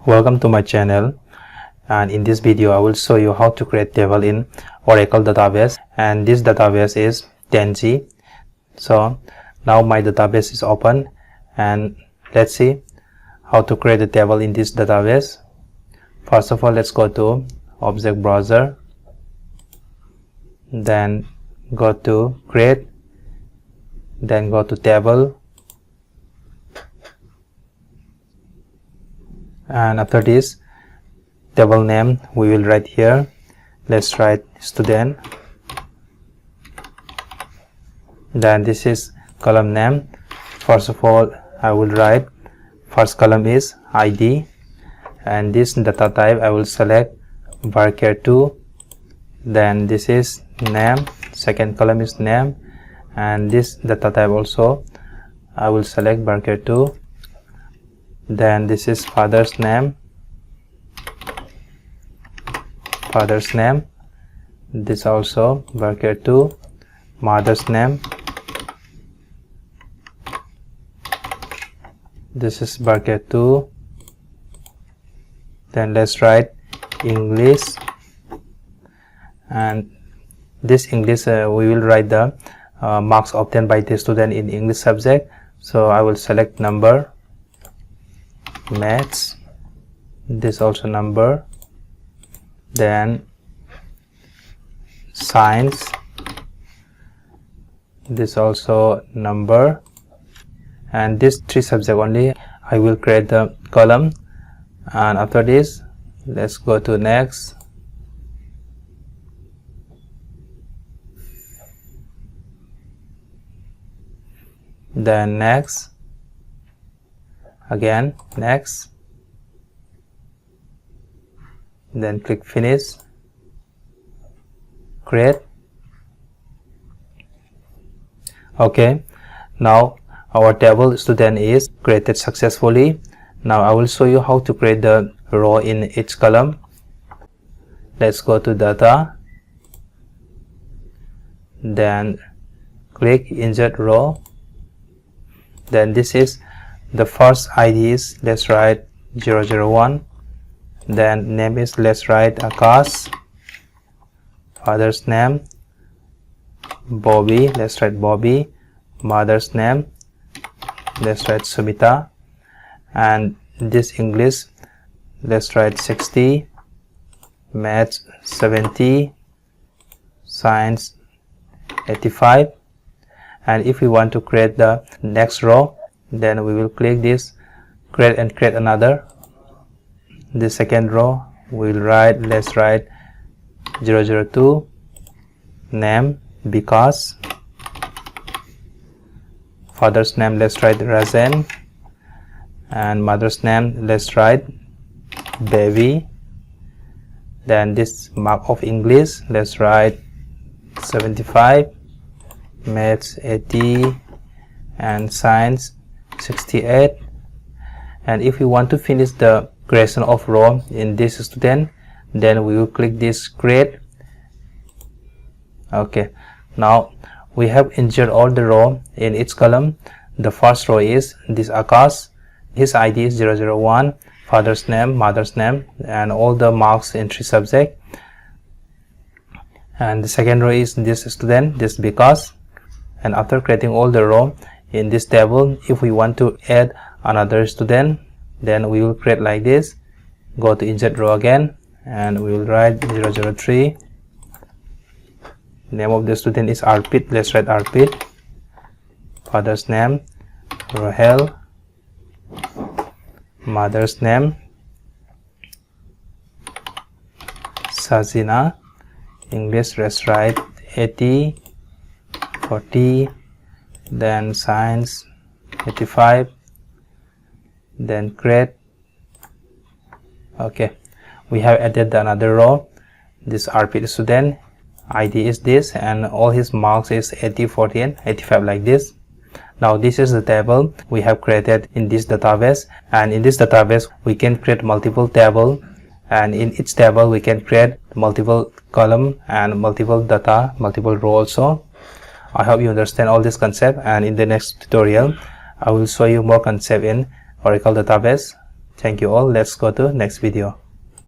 Welcome to my channel, and in this video I will show you how to create table in Oracle database, and this database is 10G. So now my database is open, and let's see how to create a table in this database. First of all, let's go to object browser, then go to create, then go to table, and after this table name we will write here. Let's write student. Then this is column name. First of all, I will write first column is ID, and this data type I will select varchar2. Then this is name, second column is name, and this data type also I will select varchar2. Then this is father's name, this also varchar2. Mother's name, this is varchar2. Then let's write English, and this English we will write the marks obtained by the student in English subject. So I will select number. Maths, this also number. Then science, this also number. And this three subject only I will create the column. And after this, let's go to next. Then next, again next, then click finish, create. Okay, now our table student is created successfully. Now I will show you how to create the row in each column. Let's go to data, then click insert row. Then this is the first ID is, let's write 001. Then name is, let's write Akash. Father's name Bobby, let's write Bobby. Mother's name, let's write Sumita. And this English, let's write 60. Maths 70. Science 85. And if we want to create the next row, then we will click this create and create another. The second row we'll write, let's write 002. Name Vikas. Father's name, let's write Rajan. And mother's name, let's write Baby. Then this mark of English, let's write 75. Maths 80 and science 68. And if we want to finish the creation of row in this student, then we will click this create. Okay, now we have inserted all the row in each column. The first row is this Akash, his ID is 001, father's name, mother's name, and all the marks in three subject. And the second row is this student, this Vikas. And after creating all the row in this table, if we want to add another student, then we will create like this. Go to insert row again, and we will write 003. Name of the student is Arpit, let's write Arpit. Father's name Rahel. Mother's name Sajina. English, let's write 80. 40. Then science 85. Then create. Okay, we have added another row. This RP student ID is this, and all his marks is 80, 40 and 85 like this. Now this is the table we have created in this database, and in this database we can create multiple table, and in each table we can create multiple column and multiple data, multiple row also. I hope you understand all this concept, and in the next tutorial I will show you more concept in Oracle database. Thank you all. Let's go to next video.